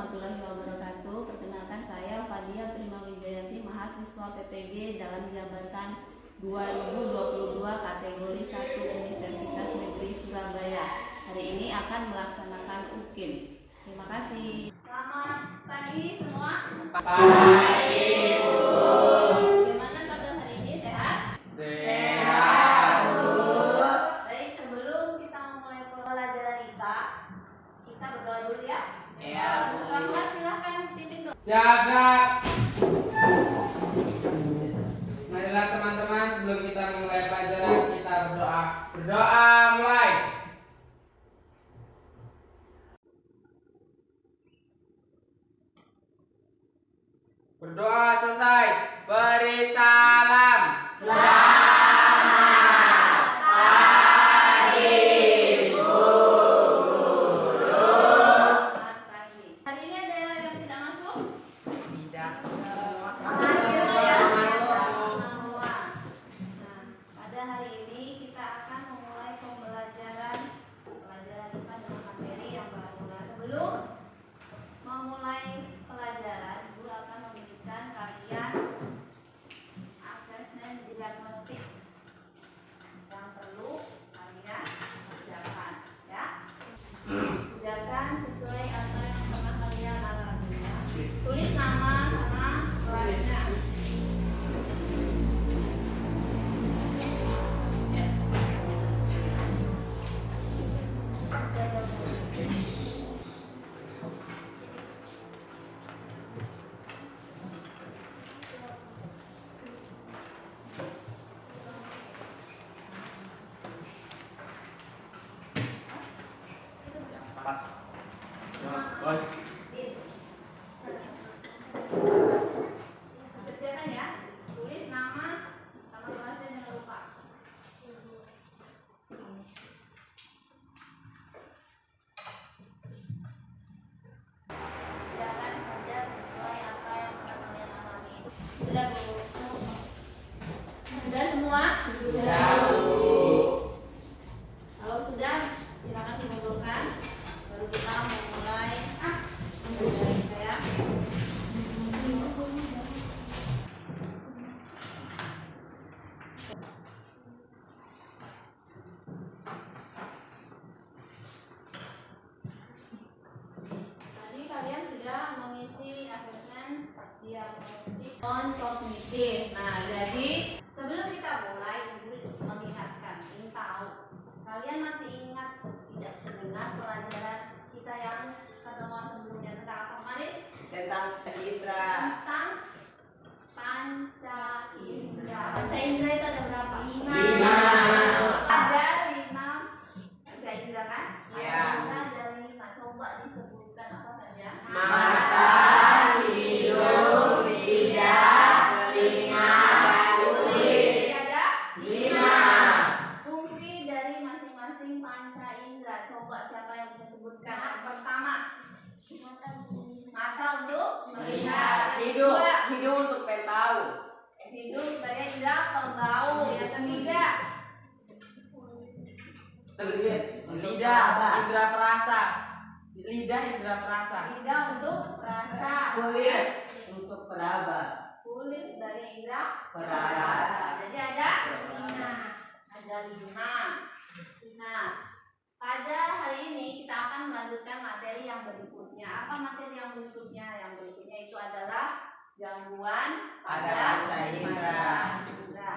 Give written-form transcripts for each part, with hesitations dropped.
warahmatullahi wabarakatuh. Perkenalkan saya Fadia Prima Wijayanti, mahasiswa PPG dalam jabatan 2022 kategori 1 Universitas Negeri Surabaya. Hari ini akan melaksanakan UKIN. Terima kasih. Selamat pagi semua. Pagi, Bu. Bagaimana kabar hari ini? Sehat? Sehat, Bu. Baik, sebelum kita memulai pembelajaran kita berdoa dulu ya. Iya, Bu. Selamat, silahkan pimpin doa. Siap. Marilah teman-teman, sebelum kita memulai pelajaran kita berdoa. Berdoa mulai. Berdoa selesai. Beri salam. Selamat pagi, Bu. Selamat pagi. Hari ini ada yang tidak masuk? Tidak. Semua ya? Semua. Nah, pada hari ini kita akan memulai pembelajaran IPA dengan materi yang baru. Nah, sebelum memulai pelajaran, Guru akan memberikan kalian asesmen diagnostik yang perlu kalian kerjakan, ya. Kerjakan sesuai apa yang pernah kalian alami, ya. Tulis nama sama kelasnya. Pas. Bos. Kerjakan ya. Tulis nama sama kelasnya, jangan lupa. Kerjakan saja sesuai apa yang pernah kalian alami. Sudah, Bu? Sudah semua? Sudah, Bu. Kalau sudah, silakan dikumpulkan. Baru kita memulai ya. Tadi kalian sudah mengisi asesmen diagnostik non-kognitif. Nah, jadi sebelum kita mulai, Ibu mengingatkan, ingin tahu, kalian masih ingat tidak mendengar pelajaran kita yang pertemuan sebelumnya tentang apa kemarin? Tentang Indra. Tentang panca indera. Panca indera itu ada berapa? 5. Ada 5 panca indera kan? Ya. Ada 5. Coba disebutkan apa saja? Mata, hidung, lidah, telinga, kulit. Ada 5. fungsi dari masing-masing panca indera. Coba siapa yang bisa sebutkan? Yang pertama, mata untuk melihat. Yang kedua, Hidung untuk pentau. hidung sebagai indera pembau. Yang ketiga, Lidah, indra perasa. Lidah, indra perasa. lidah untuk rasa. Kulit untuk peraba. Kulit sebagai indera Perasa. Jadi ada 5. Ada 5. Nah, pada hari ini kita akan melanjutkan materi yang berikutnya. Apa materi yang berikutnya? Yang berikutnya itu adalah gangguan Pada panca indera. indera.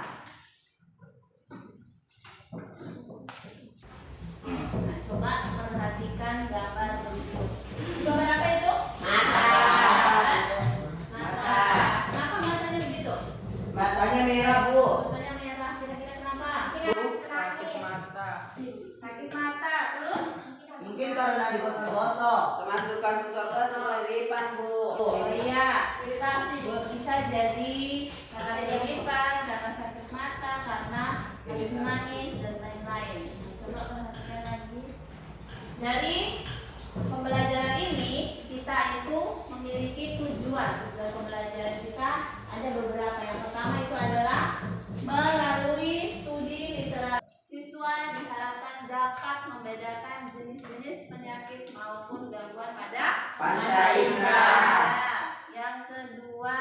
Nah, coba perhatikan gambar berikut. Gambar apa itu? Mata. Mata. Kenapa matanya begitu? Matanya merah, Bu. Matanya merah. Kira-kira kenapa? Sakit mata. Sakit mata. Terus? Mungkin karena digosok-gosok. Kemasukan sesuatu kelilipan, Bu. Oh iya, bisa jadi karena kelilipan, karena sakit mata, karena habis manis dan lain-lain. Coba perhatikan lagi. Dari pembelajaran ini kita itu memiliki tujuan. Tujuan pembelajaran kita ada beberapa. Yang pertama itu adalah melalui studi literasi. Siswa diharapkan dapat membedakan jenis-jenis penyakit maupun gangguan pada Panca indera. Yang kedua,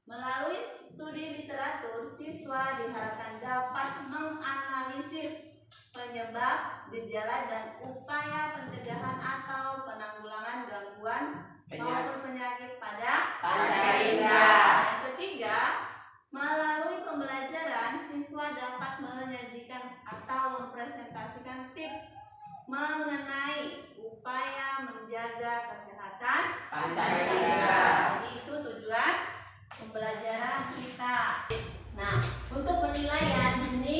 melalui studi literatur, siswa diharapkan dapat menganalisis penyebab, gejala, dan upaya pencegahan atau penanggulangan gangguan maupun penyakit pada Panca indera. Yang ketiga, melalui pembelajaran, siswa dapat menyajikan atau mempresentasikan tips mengenai upaya menjaga kesehatan Panca indera. Jadi itu tujuan pembelajaran kita. Nah, untuk penilaian di sini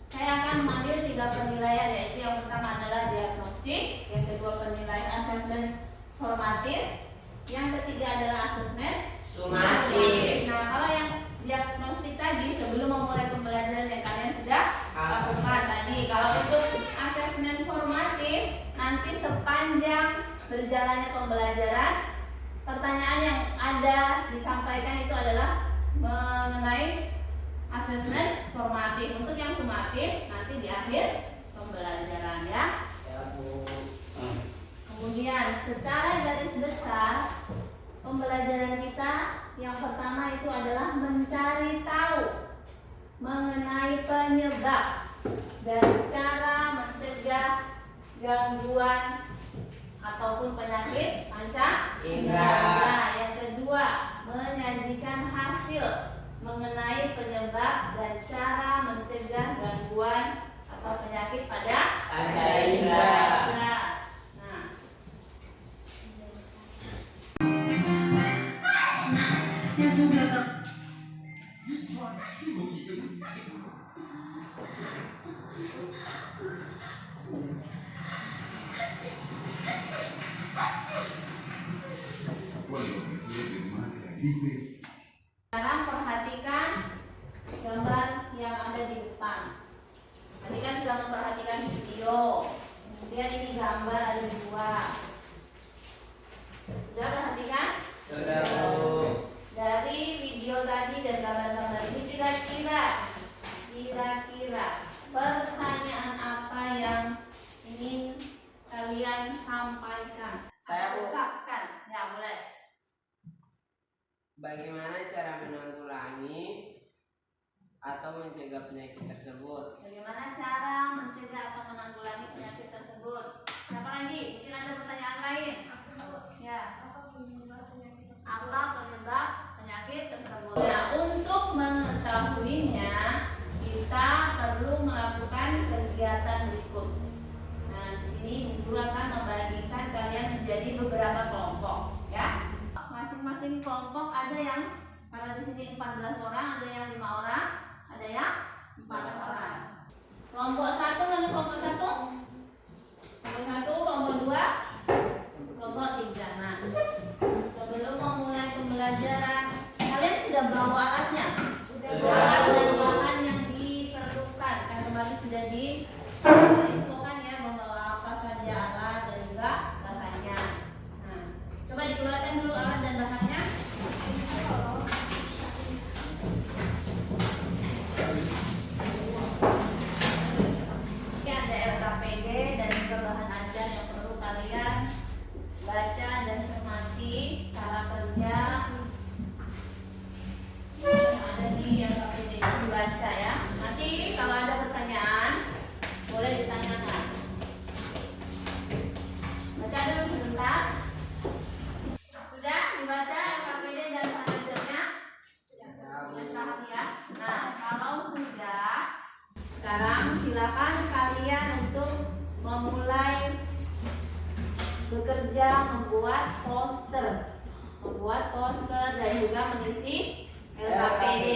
saya akan mengambil 3 penilaian, yaitu yang pertama adalah diagnostik, yang kedua penilaian asesmen formatif, yang ketiga adalah asesmen Sumatif. Nah, kalau yang diagnostik tadi sebelum memulai pembelajaran yang kalian sudah lakukan tadi. Kalau untuk asesmen formatif, nanti sepanjang berjalannya pembelajaran, pertanyaan yang ada disampaikan itu adalah mengenai asesmen formatif. Untuk yang sumatif nanti di akhir pembelajaran ya. Kemudian secara garis besar pembelajaran kita yang pertama itu adalah mencari tahu mengenai penyebab dan cara mencegah gangguan ataupun penyakit panca indera. Yang kedua, menyajikan hasil mengenai penyebab dan cara mencegah gangguan atau penyakit pada Panca indera. Nah, yang sudah tak sekarang perhatikan gambar yang ada di depan. Tadi kan sudah memperhatikan video. Kemudian ini gambar ada 2. Sudah perhatikan? Sudah, Bu. Dari video tadi dan gambar-gambar ini kira-kira pertanyaan apa yang ingin kalian sampaikan? Saya, Bu. Ungkapkan. Ya, boleh. Bagaimana cara menanggulangi atau mencegah penyakit tersebut? Bagaimana cara mencegah atau menanggulangi penyakit tersebut? Siapa lagi? Mungkin ada pertanyaan lain? Ya. Apa penyebab penyakit tersebut? Nah, untuk mengetahuinya kita perlu melakukan kegiatan berikut. Nah, di sini guru akan membagikan kalian menjadi beberapa kelompok, ya. Masing-masing kelompok ada yang, karena di sini 14 orang, ada yang 5 orang, ada yang 4 orang. Kelompok 1 mana kelompok 1? Kelompok 1, kelompok 2, kelompok 3. Nah, sebelum memulai pembelajaran, kalian sudah bawa alatnya? Alat dan bahan yang diperlukan. Kan kemarin sudah diinfokan ya, membawa apa saja alat dan juga bahannya. Nah, coba dikeluarkan dulu alat dan bahannya. Ini ada LKPD dan juga bahan ajar yang perlu kalian baca dan cermati cara kerja yang ada di LKPD itu dibaca ya. Nanti kalau ada pertanyaan boleh ditanyakan. Baca dulu sebentar. Sudah dibaca LKPD dan bahan ajarnya? Sudah paham ya? Nah, kalau sudah, sekarang silakan kalian untuk memulai bekerja membuat poster dan juga mengisi LKPD.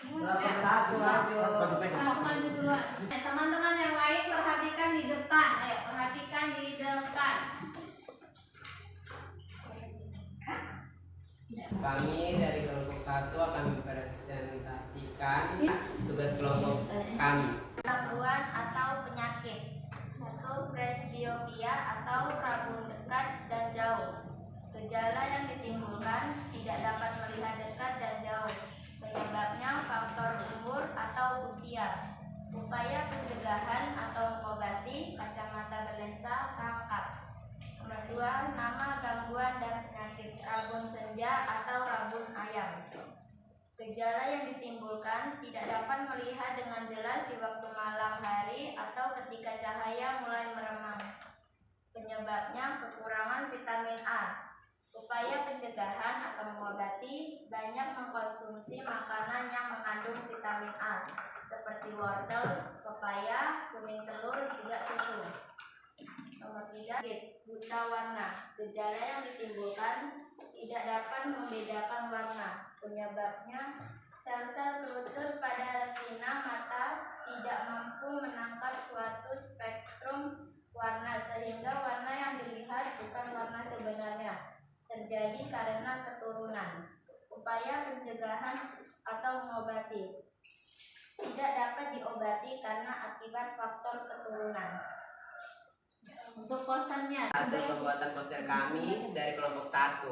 Kelompok 1 maju. Sama maju duluan. Teman-teman yang lain perhatikan di depan. Ayo, perhatikan di depan. Kami dari kelompok 1 akan mempresentasikan tugas kelompok kami. Gangguan atau penyakit. 1. Presbiopia atau rabun dekat dan jauh. Gejala yang ditimbulkan tidak dapat melihat dekat dan jauh. Penyebabnya faktor umur atau usia. Upaya pencegahan atau mengobati kacamata berlensa rangkap. Nomor 2. Nama gangguan dan penyakit rabun senja atau rabun ayam. Gejala yang ditimbulkan tidak dapat melihat dengan jelas di waktu malam hari atau ketika cahaya mulai meremang. Penyebabnya kekurangan vitamin A. Upaya pencegahan atau mengobati banyak mengkonsumsi makanan yang mengandung vitamin A seperti wortel, pepaya, kuning telur, juga susu. Nomor 3. Buta warna. Gejala yang ditimbulkan tidak dapat membedakan warna. Penyebabnya sel-sel kerucut pada retina mata tidak mampu menangkap suatu spektrum warna sehingga warna yang dilihat bukan warna sebenarnya. Terjadi karena keturunan. Upaya pencegahan atau mengobati tidak dapat diobati karena akibat faktor keturunan. Untuk posternya, Hasil pembuatan poster kami dari kelompok 1.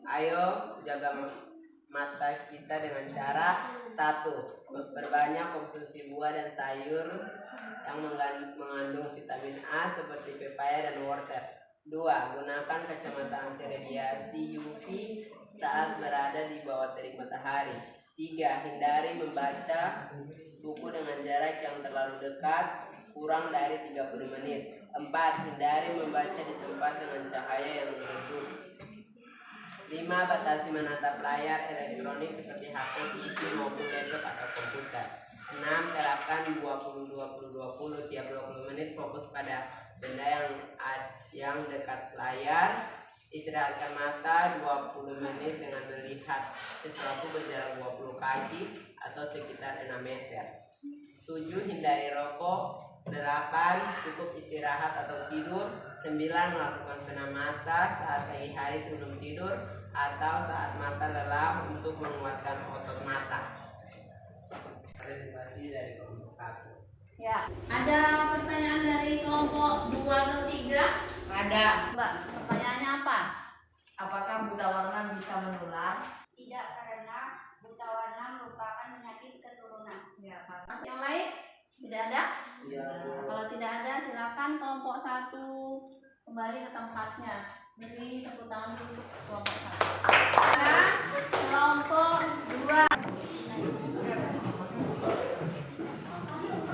Ayo jaga mata kita dengan cara 1. Perbanyak konsumsi buah dan sayur yang mengandung vitamin A seperti pepaya dan wortel. 2. Gunakan kacamata anti radiasi UV saat berada di bawah terik matahari. 3. Hindari membaca buku dengan jarak yang terlalu dekat, kurang dari 30 menit. 4. Hindari membaca di tempat dengan cahaya yang redup. 5. Batasi menatap layar elektronik seperti HP, TV maupun laptop atau komputer. 6. Terapkan 20-20-20 tiap 20 menit fokus pada benda yang dekat layar. Istirahatkan mata 20 menit dengan melihat sesuatu berjarak 20 kaki atau sekitar 6 meter. 7. Hindari rokok. 8. Cukup istirahat atau tidur. 9. Melakukan senam mata saat pagi hari sebelum tidur atau saat mata lelah untuk menguatkan otot mata. Presentasi dari kelompok 1. ya, ada pertanyaan dari kelompok 2 atau 3? Ada. Mbak, pertanyaannya apa? Apakah buta warna bisa menular? Tidak, karena buta warna merupakan penyakit keturunan. Ya, Pak. Yang lain? Tidak ada? Ya. Kalau tidak ada, silakan kelompok 1 kembali ke tempatnya. Beri tepuk tangan dulu untuk kelompok 1. Nah, kelompok 2.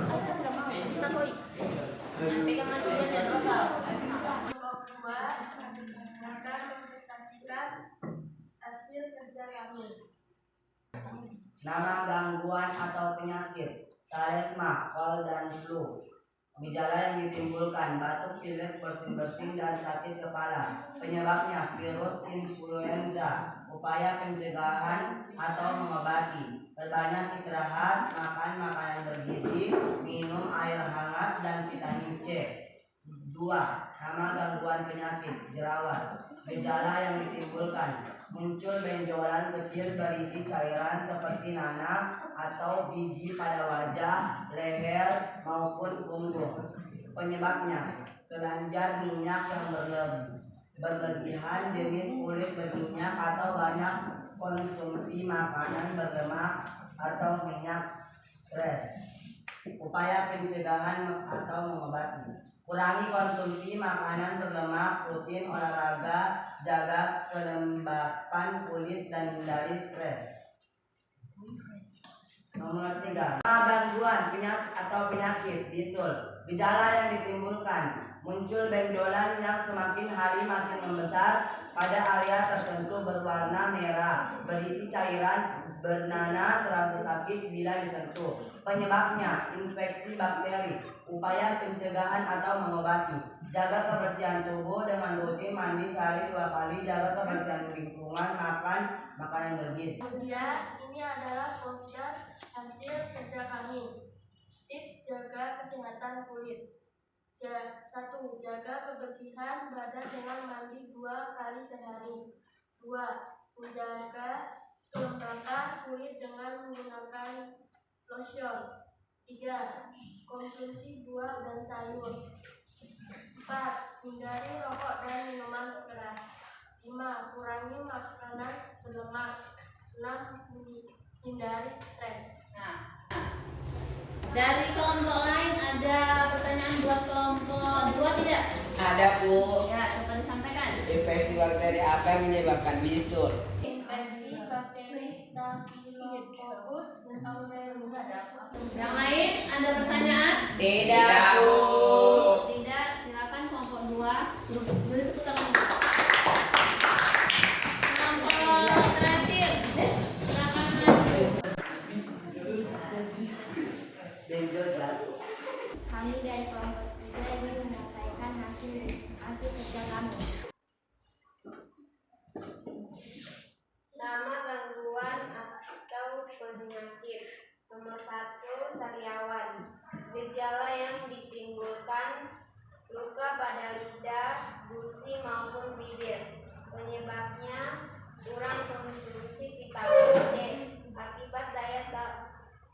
Aisyah tidak mau, kita koi. Yang pegangan dia dan rosal. Kelompok 2 akan mempresentasikan hasil kerja kami. Nama gangguan atau penyakit salesma, kol, dan flu. Gejala yang ditimbulkan batuk, pilek, bersin-bersin, dan sakit kepala. Penyebabnya virus influenza. Upaya pencegahan atau mengobati: perbanyak istirahat, makan makanan bergizi, minum air hangat, dan vitamin C. 2. Nama gangguan penyakit jerawat. Gejala yang ditimbulkan: muncul benjolan kecil berisi cairan seperti nanah atau biji pada wajah, leher, maupun punggung. Penyebabnya: kelenjar minyak yang berlebihan, jenis kulit berminyak, atau banyak konsumsi makanan berlemak atau minyak stres. Upaya pencegahan atau mengobati: kurangi konsumsi makanan berlemak, rutin olahraga, jaga kelembapan kulit, dan hindari stres. Nomor 3. Gangguan penyakit bisul. Gejala yang ditimbulkan: muncul benjolan yang semakin hari makin membesar pada area tertentu, berwarna merah, berisi cairan, bernanah, terasa sakit bila disentuh. Penyebabnya: infeksi bakteri. Upaya pencegahan atau mengobati: jaga kebersihan tubuh dengan rutin mandi sehari 2 kali, jaga kebersihan lingkungan, makan makanan bergizi. Kemudian ini Ini adalah poster hasil kerja kami. Tips jaga kesehatan kulit. 1. Jaga kebersihan badan dengan mandi 2 kali sehari. 2. Menjaga kelembapan kulit dengan menggunakan lotion. 3. Konsumsi buah dan sayur. 4. Hindari rokok dan minuman keras. 5. Kurangi makanan berlemak. 6. Hindari stres. Nah, dari kelompok lain ada pertanyaan buat kelompok 2 tidak? Ada, Bu. Ya, coba disampaikan. Infeksi bakteri apa yang menyebabkan bisul? Infeksi bakteri Staphylococcus aureus. Yang lain ada pertanyaan? Tidak, Bu. Tidak, silakan kelompok 2. Beri tepuk tangan. Kelompok terakhir, silakan maju. Kami dari kelompok 3 ingin menyampaikan hasil kerja kami. Nama gangguan atau penyakit. Nomor 1, sariawan. Gejala yang ditimbulkan luka pada lidah, gusi maupun bibir. Penyebabnya kurang konsumsi vitamin C akibat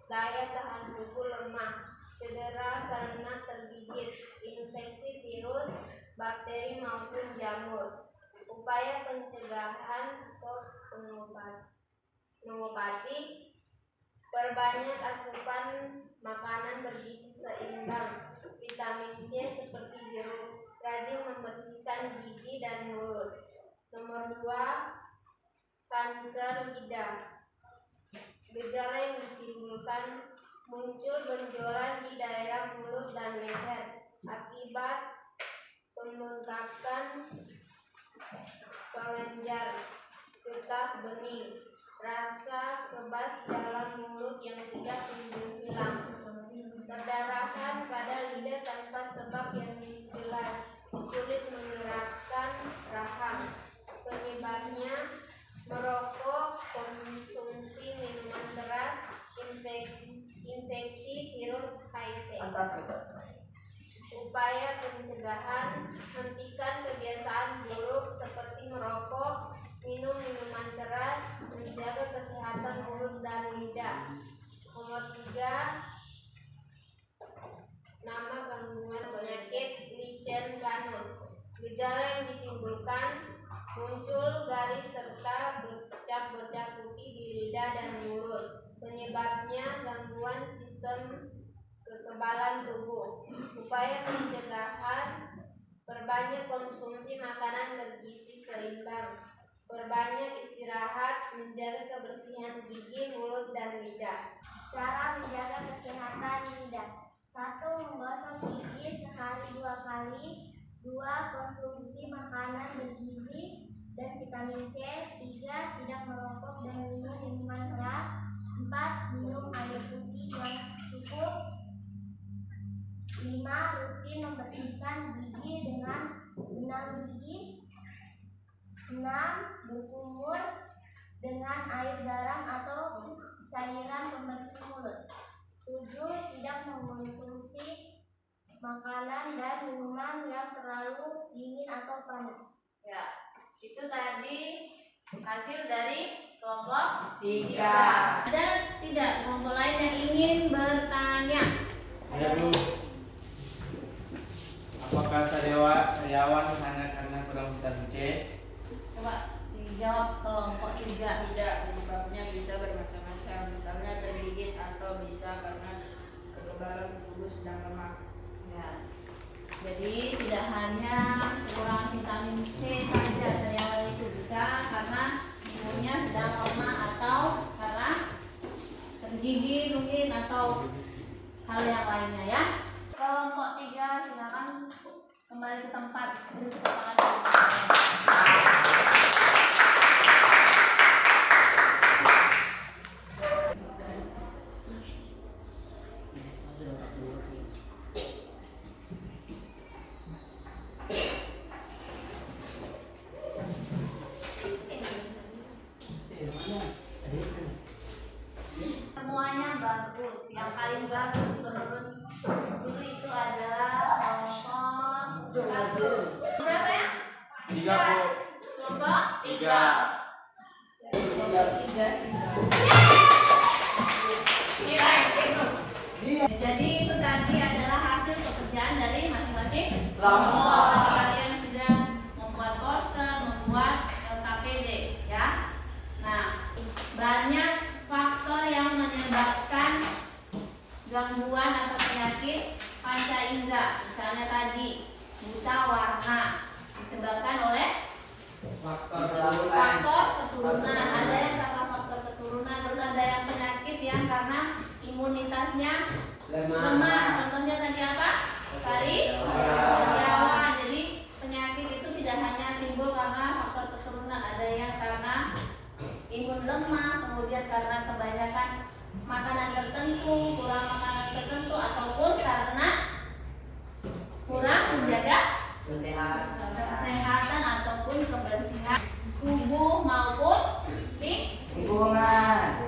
daya tahan tubuh lemah, cedera karena tergigit, infeksi virus, bakteri maupun jamur. Upaya pencegahan atau mengobati: perbanyak asupan makanan bergizi seimbang, vitamin C seperti jeruk, rajin membersihkan gigi dan mulut. Nomor 2, kanker lidah. Gejala yang ditimbulkan muncul benjolan di daerah mulut dan leher akibat pembengkakan kelenjar getah bening, rasa kebas dalam mulut yang tidak kunjung hilang, perdarahan pada lidah tanpa sebab yang jelas, sulit menggerakkan rahang. Penyebabnya merokok, konsumsi minuman keras, infeksi virus HIV. Upaya pencegahan: hentikan kebiasaan buruk seperti merokok, minum minuman keras, menjaga kesehatan mulut dan lidah. Nomor 3, nama gangguan penyakit lichen planus. Gejala yang ditimbulkan muncul garis serta bercak-bercak putih di lidah dan mulut. Penyebabnya gangguan sistem kekebalan tubuh. Upaya pencegahan: perbanyak konsumsi makanan bergizi seimbang, perbanyak istirahat, menjaga kebersihan gigi, mulut, dan lidah. Cara menjaga kesehatan lidah. 1. Menggosok gigi sehari 2 kali. 2. Konsumsi makanan bergizi dan vitamin C. 3. Tidak merokok dan minum minuman keras. 4. Minum air putih yang cukup. 5. Rutin membersihkan gigi dengan benang gigi. 6. Berkumur dengan air garam atau cairan pembersih mulut. 7. Tidak mengonsumsi makanan dan minuman yang terlalu dingin atau panas. Ya, itu tadi hasil dari kelompok 3. Ada tidak kelompok lain yang ingin bertanya? Ya, Bu. Apakah sariawan hanya karena kurang vitamin C? Coba dijawab kelompok 3. Tidak, penyebabnya bisa bermacam-macam, misalnya tergigit atau bisa karena kekebalan tubuh sedang lemah. Ya. Jadi tidak hanya kurang vitamin C saja sariawan itu, bisa karena imunnya sedang lemah atau karena tergigit mungkin atau hal yang lainnya ya. Kelompok 3 silakan kembali ke tempat. Beri tepuk tangan. semuanya bagus. Yang paling bagus menurut guru itu adalah kelompok 1. Berapa ya? 3 Bu. Kelompok 3. Jadi itu tadi adalah hasil pekerjaan dari masing-masing kelompok. Kalian sudah membuat poster, membuat LKPD ya. Nah, banyak faktor yang menyebabkan gangguan atau penyakit panca indera. Misalnya tadi buta warna disebabkan oleh faktor keturunan. Ada yang karena faktor keturunan, terus ada yang penyakit yang karena imunitasnya lemah. Contohnya tadi apa? Sariawan. Jadi penyakit itu tidak hanya timbul karena faktor keturunan, ada yang karena imun lemah, kemudian karena kebanyakan makanan tertentu, kurang makanan tertentu, ataupun karena kurang menjaga kesehatan ataupun kebersihan tubuh maupun lingkungan.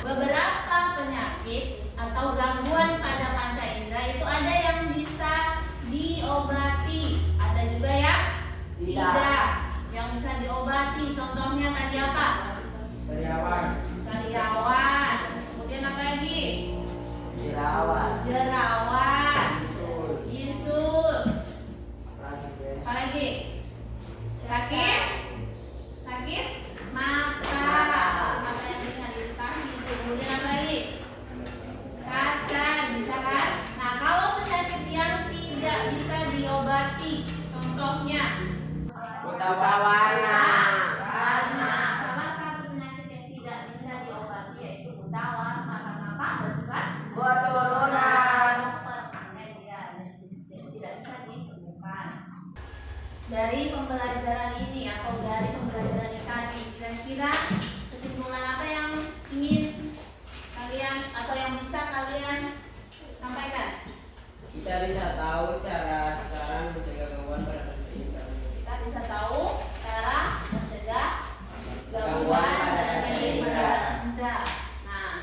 Beberapa penyakit atau gangguan pada panca indera itu ada yang bisa diobati, ada juga yang tidak yang bisa diobati. Contohnya tadi apa? Sariawan. Kemudian apa lagi? Jerawat. Bisul. Apa lagi? Sakit mata yang ringan iritasi. Kemudian apa lagi? Kaca, bisa kan? Nah, kalau penyakit yang tidak bisa diobati, contohnya Buta warna. Salah satu penyakit yang tidak bisa diobati yaitu buta warna. Karena apa? Bersifat Keturunan. tidak bisa disembuhkan. Dari pembelajaran ini atau dari pembelajaran ini tadi, kira-kira kesimpulan apa yang ingin kalian atau yang bisa kalian sampaikan? Kita bisa tahu cara mencegah gangguan pada panca indera. Kita bisa tahu cara mencegah gangguan dari indera. Nah,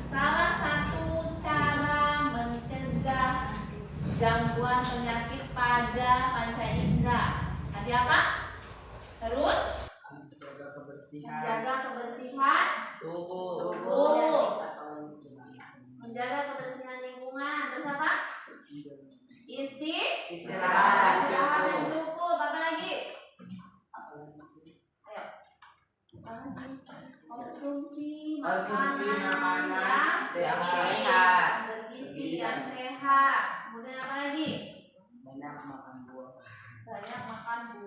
salah satu cara mencegah gangguan penyakit pada panca indera tadi apa? Terus menjaga kebersihan tubuh, menjaga kebersihan lingkungan. Terus apa? Istirahat yang cukup. Apa lagi? Ayo. Konsumsi makanan yang sehat. bergizi yang sehat. Kemudian apa lagi? Banyak makan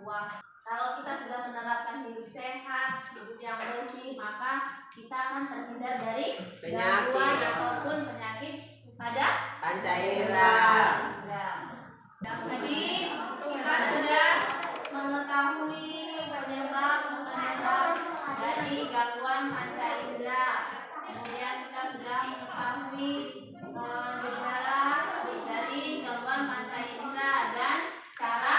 buah. Kalau kita sudah menerapkan hidup sehat, hidup yang bersih, maka kita akan terhindar dari gangguan ataupun penyakit pada panca indera. Jadi kita sudah mengetahui penyebab dari gangguan panca indera. Kemudian kita sudah mengetahui gejala dari gangguan panca indera dan cara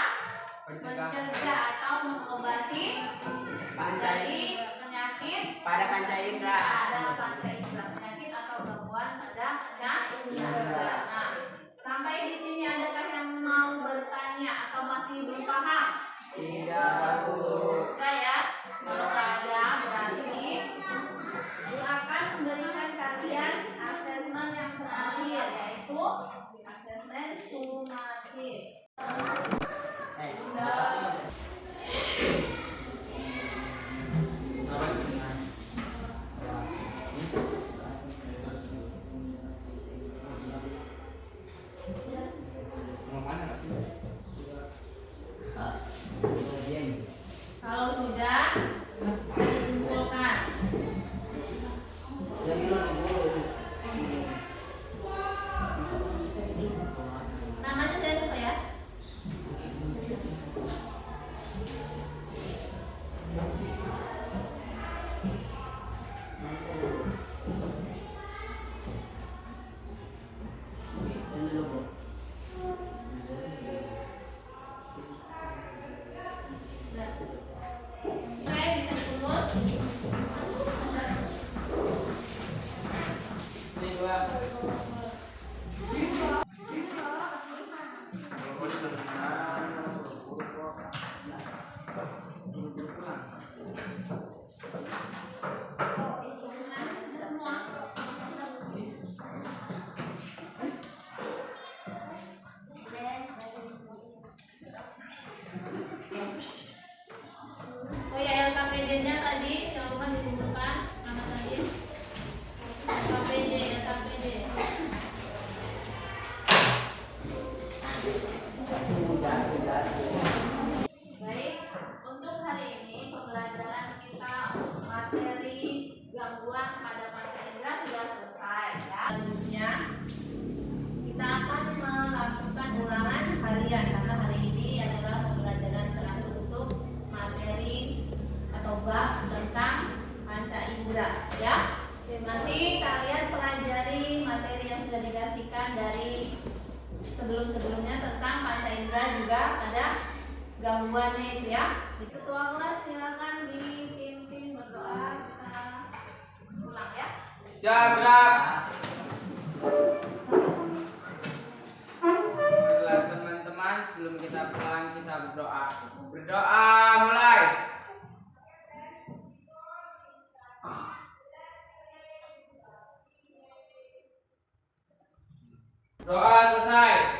mencegah atau mengobati dari penyakit Pada panca indera. penyakit atau gangguan pada panca indera. Nah, sampai sebelum-sebelumnya tentang Pak Indra juga ada gangguannya itu ya. Ketua kelas silakan dipimpin berdoa. Kita ulang ya. Siap, gerak. Baiklah teman-teman, sebelum kita pulang kita berdoa. Berdoa mulai. Doa selesai.